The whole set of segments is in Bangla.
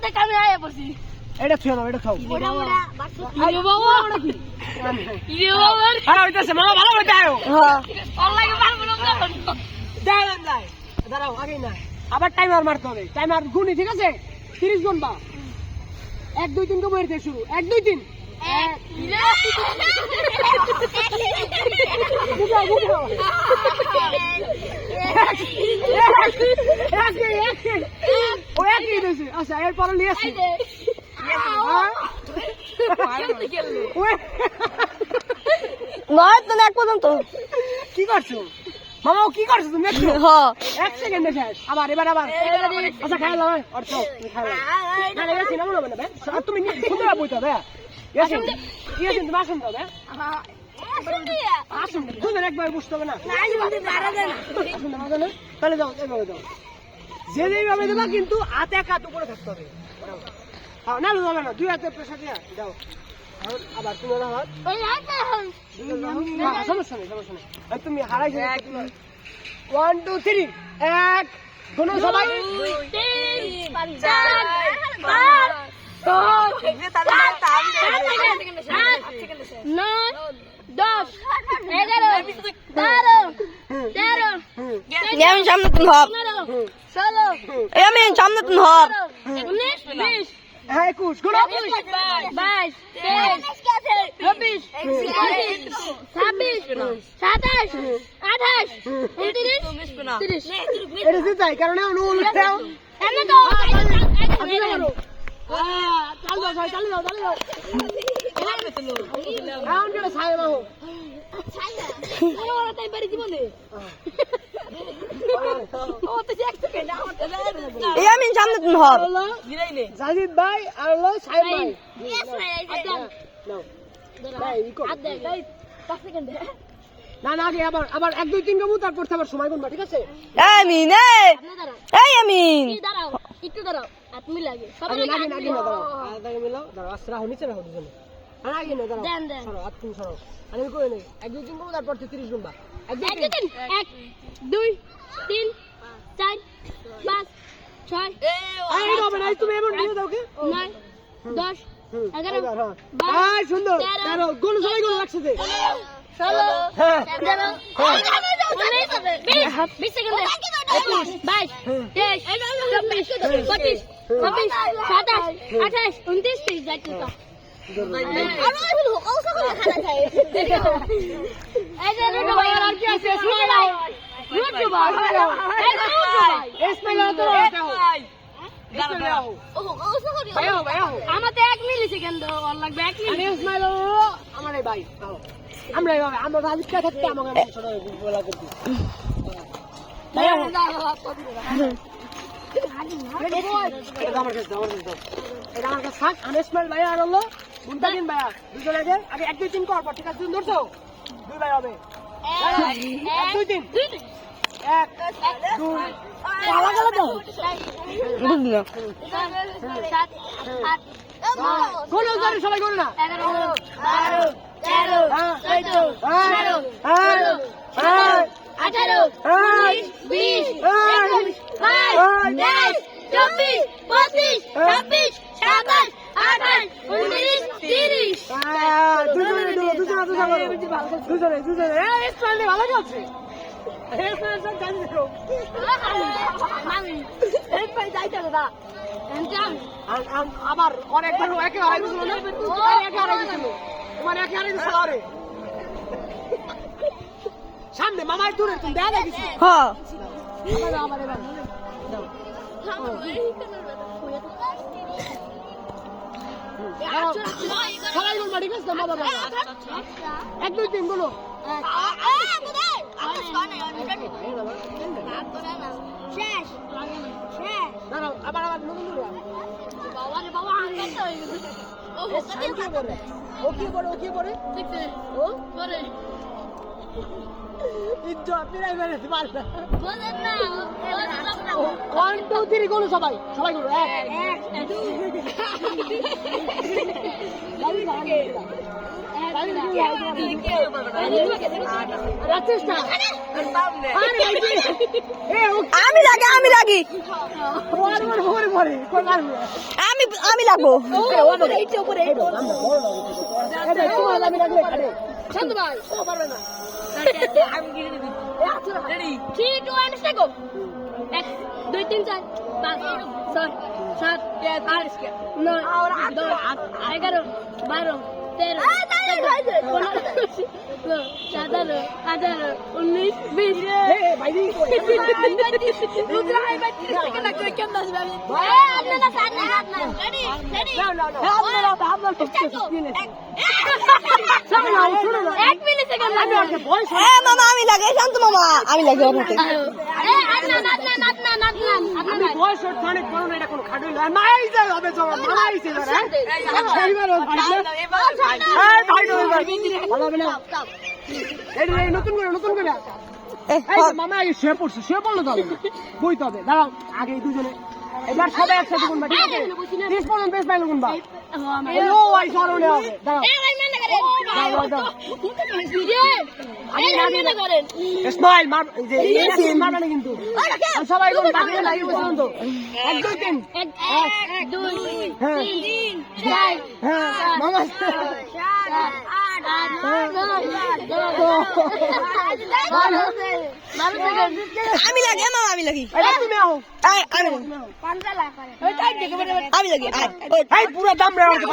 থেকে আমি আয়া পড়ছি এটা ছুঁয়ে নাও, এটা খাও। ওটা ইরে বাবা ওটা কি ইরে বাবা আরে ওইটাছে মামা ভালো করে দাও। হ্যাঁ অনলাইনে পারবো না দাঁড়ান নাই, দাঁড়াও আগে না, আবার টাইমার মারতে হবে, টাইমার গুনি, ঠিক আছে? 30 গুনবা, 1 2 3 বইয়ের থেকে শুরু, 1 2 3 বুঝাও বুঝাও, ও একই দিয়েছে। আচ্ছা এরপরে নিয়ে আসি, নয় তো এক পর্যন্ত কি করছো মামা, ও কি করছো তুমি? একটু হ্যাঁ 1 সেকেন্ডে শেষ, আবার এবার আবার। আচ্ছা খাই লাও, অর্থ তুমি খাই লাও না, এসি না মনে হবে না বে, আর তুমি সুন্দর বইতে হবে, এসি এসি তুমি আসুন তবে, আসুন দুজন একবার বুঝতে হবে না, আসুন না মাঝে না, তাহলে যাও এইভাবে যাও, যে যেইভাবে দেবা কিন্তু হাতে এক হাত উপরে থাকতে হবে। হ্যাঁ না হবে না, 2 হাতে প্রেসার দিয়া যাও, আবার তুমি হাত, সমস্যা নেই সমস্যা নেই, তুমি হারাইছো। 1 2 3 1 দোনো সবাই, 2 3 4 5 আমি সামনে তুমি হব আমি সামনে তুমি হব 19 হ্যাঁ 21 গুলো 22 23 24 26 27 28 29 এটা দিতে চাই কারণ এখন ও উঠতেও এনে তো চাল দাও চাল দাও চাল দাও, রাউন্ড করে ছাই মাহো, আমি সামনে তুমি হব জাহিদ ভাই আর হলো সাহেব ভাই, না না আগে আবার আবার 1 2 3 কমু, তারপর আবার সময় গুনবা, ঠিক আছে? আমিন এই আমিন দাঁড়াও একটু দাঁড়াও আপনি লাগে আগে আগে আগে না দাঁড়াও, আগে মিলাও, দাঁড়াও আস্তে রাখো, নিচে রাখো দুজনে, আর আগে না দাঁড়াও, দেন। সরো হাত তুমি সরো, আমি কই নেই 1 2 3 কমু, তারপর 30 গুনবা, 1 2 3 1 2 3 4 5 6 আরে হবে না, তুমি এমন দিয়ে দাও কি 9 10 11 হ্যাঁ সুন্দর, 13 গুণ সবাই গুণ লাগছে যে 16 হ্যাঁ 17 20 সেকেন্ড 21 22 23 24 25 27 28 29 30 যাইতে তো এই যে রোড ভাই আর কি আছে শুনে ভাই রোড ভাই ইসমাইল তো আমাতে 1 মিলি সেকেন্ড আর লাগবে 1 মিলি ইসমাইল আমার এই ভাই, আমরা এইভাবে আমরা রাজিকা থাকতে আমাকে ছোট বলা করতে, এটা আমার কাছে দাও, এটা আমার কাছে থাক, আমি ইসমাইল ভাই আর হলো মুনতাজিম ভাইয়া, দুজন আগে 1 2 3 কর পর, ঠিক আছে? তুমি ধরছো 2 ভাই হবে, 1 2 3 1 2 পালা গেল তো বুঝলি না 7 8 কোন জোরে সবাই করো না, 11 12 13 14 15 18 19 20 22 24 25 26 27 28 29 30 দুজনে ইসমাইল ভালো চলছে, ইসমাইল সব জানি দেখো, মামি এই পাই যাইতে দাদা এনজাম আবার অনেকবার একে হারাই দিছিল না, একে হারাই দিছিল, তোমার একে হারাই দিছিল, আরে সামনে মামার দূরে তুমি দেখা দেখিস, হ্যাঁ আবার এবার সবাই বলবা, ঠিক আছে? বাবা 1 2 3 বলো, দাঁড়াও আবার আবার নতুন করে ও কি বলে ও ইজ্জত পিরাই মেরেছে পারবে, 1 2 3 বলো, সবাই বলো, 1 2 রাত্রিটা আমি লাগি আমি লাগবো শান্ত ভাই পারবে না 3 2 1 স্টার্ট গো 1 2 3 4 5 6 7 8 9 10 11 12 13 17 18 19 20 মামা আমি লাগে শান্ত মামা আমি লাগে আমি বয়স অনেক বড় না, এটা কোনো খাটুই না। মাই যায় হবে জমা, মাই যায় না। এইবার ও ভাই না। এই ভাই রে ভাই। ভালো হবে না। এই নতুন করে। এই যে মামা আগে শুয়ে পড়ছে, শুয়ে পড়লো তো হবে না। বইতে হবে। দাঁড়াও, আগে এই দুজনে। এবার সবাই একসাথে গুনবা, ঠিক আছে? 30 পর্যন্ত বেশ পাইলো গুনবা। ও ভাই সরনে হবে। দাঁড়াও। স্মাইল মার যে মারবে না কিন্তু। সবাই গুন বাকি লাগি পর্যন্ত। 1 2 3 1 2 হ্যাঁ 3 4 হ্যাঁ মামা আমি লাগে মামা আমি লাগি এটা তুমি আও। আমি লাগি এই পুরো দাম রে আমাকে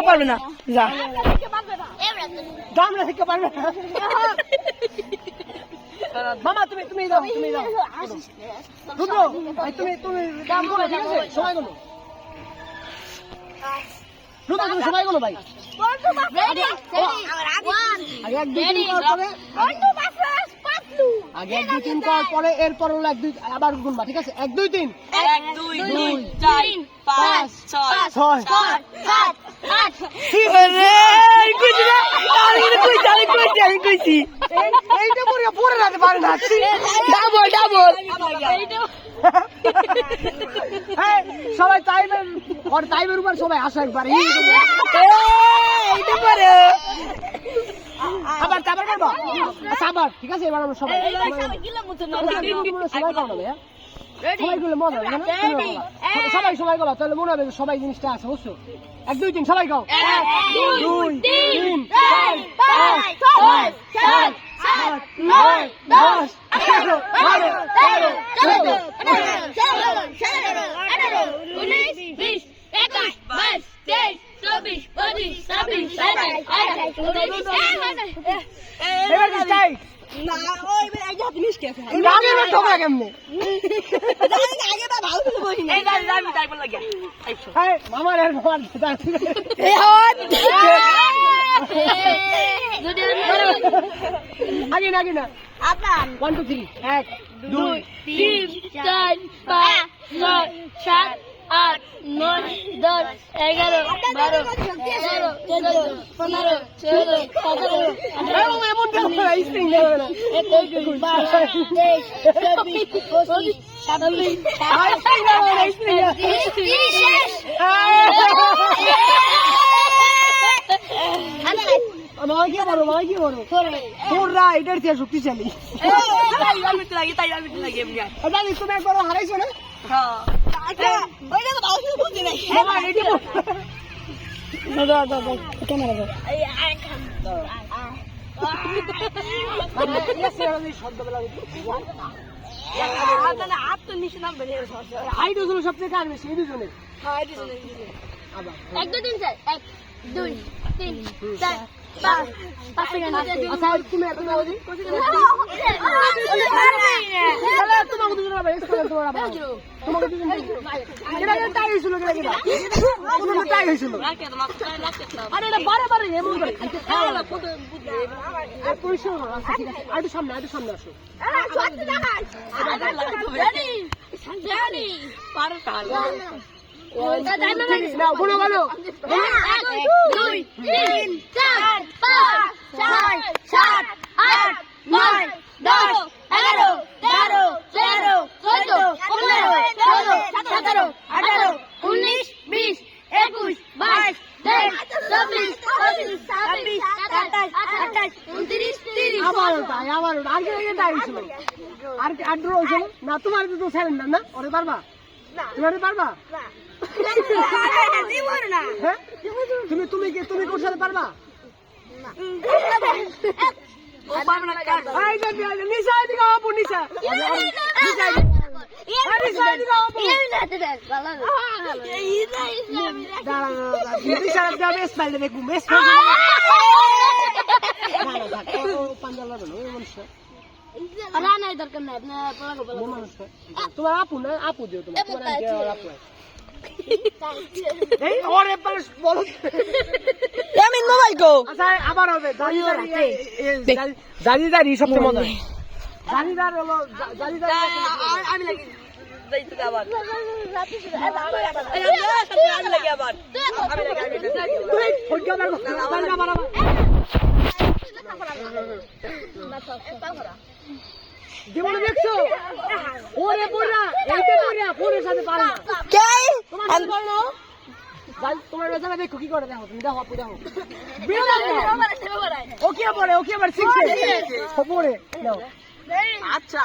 পারবে না যা দাম রে থেকে পারবে না। মামা তুমি দাও রুদ্র ভাই তুমি দাম বলো, ঠিক আছে? সময় গুলো রুদ্র তুমি সময় গুলো ভাই। আগে 1 2 3 করার পরে আগে 1 2 3 করার পরে এরপর হলো 1 2 আবার গুনবা, ঠিক আছে? 1 2 3 1 2 4 5 6 6 7 8 আমি কইছি এইটা পরে রাখতে পারে না। ডাবল এই, সবাই টাইমের উপর সবাই আসো একবার। এইটা পারে আবার করবো। আচ্ছা আবার, ঠিক আছে? এবার আমরা সবাই সবাই করো না ভাইয়া। সবাই গুলো মজা হবে না? সবাই গেল তাহলে মনে হবে যে সবাই জিনিসটা আছে, বুঝছো? 1 2 3 সবাই গাও। 1 2 3 4 5 6 7 8 9 10 11 12 13 14 এবার কি চাই? না ওই এই হাতে মিশকে আছে আগে না ঠোকা কেমনে? আগে তো ভালো ছিল বই এই আমি তাই বল লাগা এই মামার এর মার এই হাত আগে না আপনার 1 2 3 1 2 3 4 5 6 7 8 9 10 11 12 13 14 15 16 17 এমন কেন স্প্রিং দেবে না? 21 22 23 24 মামা কি বলো তোরা এটার চেয়ে শক্তিশালী। তাই আমি তো লাগে এমনি জানি তুমি একবার হারাইছো না? হ্যাঁ আচ্ছা ওইটা তো ভালো ছিল বুঝতে নাই মামা এটি দাদা ক্যামেরা দাও এই হাত তো নিচে নামবে হাইট হলো সবচেয়ে কার বেশি? এই দুজনের। হ্যাঁ এটা শুনে আবার 1 2 3 4 1 2 3 4 5 5 সেকেন্ড আচ্ছা তুমি ওদিক তোমাকে দুজন হবে তোমাকে দুজন এটা টাই হয়েছিল তোমাকে টাই হয়েছিল। আরে এটা বারে এমন করে খাইতে খাওয়া না আর পরিষ্কার করো। আচ্ছা ঠিক আছে, আর একটু সামনে আসো। না কোনো গেল 1 2 3 4 5 6 7 8 9 10 11 12 13 14 15 16 17 18 19 20 21 22 23 24 25 26 27 28 29 30 আবার আমার আগে টাইম ছিল আর ড্র হয়েছিল না তোমার তো ছিলেন না ওরে পারবা তোমারে পারবা হ্যাঁ তুমি কোন সাথে পারবা নিশা দিকে আপু নিশা তোমার আপু না আপু দিও তোমার আমি মোবাইল গো আচ্ছা আবার হবে জালিদারি সবচেয়ে মজা জালিদার হলো জালিদার আমি লাগি দেখছো ওরে পড়া এইটা পড়া ফোনের সাথে পারে না কে তোমার বেচারা দেখো কি করে দেখো তুমি দেখো আপু দেখো ওকে আবার শিখছে পড়ে নাও আচ্ছা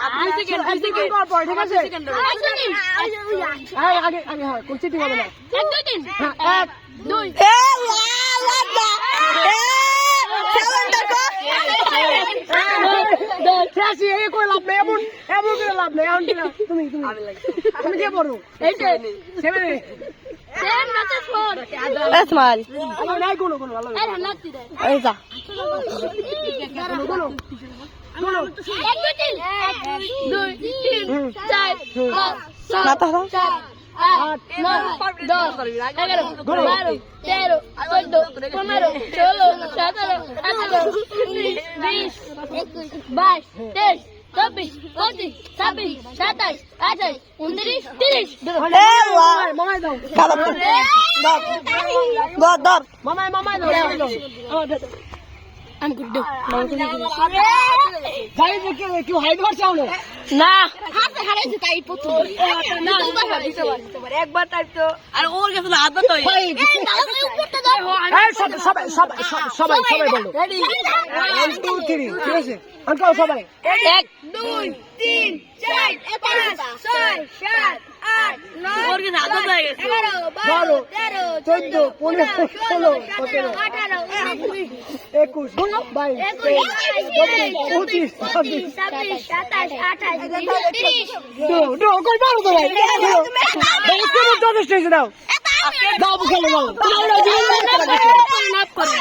ঠিক আছে আগে হ্যাঁ কোন চিঠি হবে না 1 2 3 এ লাদা ফ্যাসি এই কই লাভ নেই এমন করে লাভ নেই এখন তুমি কে পড়ো এইটা 7 এসমাল আমার নাই কোনো ভালো এই যা কোনো না তো 8 9 10 11 12 13 14 15 16 17 18 19 20 22 23 24 25 26 27 28 29 30 এ ওয়া মামাই দাও কাদা দর মামাই দাও I'm good. যাই দেখে কেউ হাইড করছে না না হাতে হারাইছে তাই প্রথম না একবার টাইপ তো আর ওর কাছে হাত তো এই দাদা উপরটা দাও সবাই বলো রেডি 1 2 3 ঠিক আছে আনকাও সবাই 1 2 3 4 5 6 7 8 9 ওর কাছে হাত হয়ে গেছে 11 12 13 14 15 16 17 18 19 21 22 23 24 ডো কই পারো তো ভাই যথেষ্ট হয়েছে দাও দাও খেলো দাও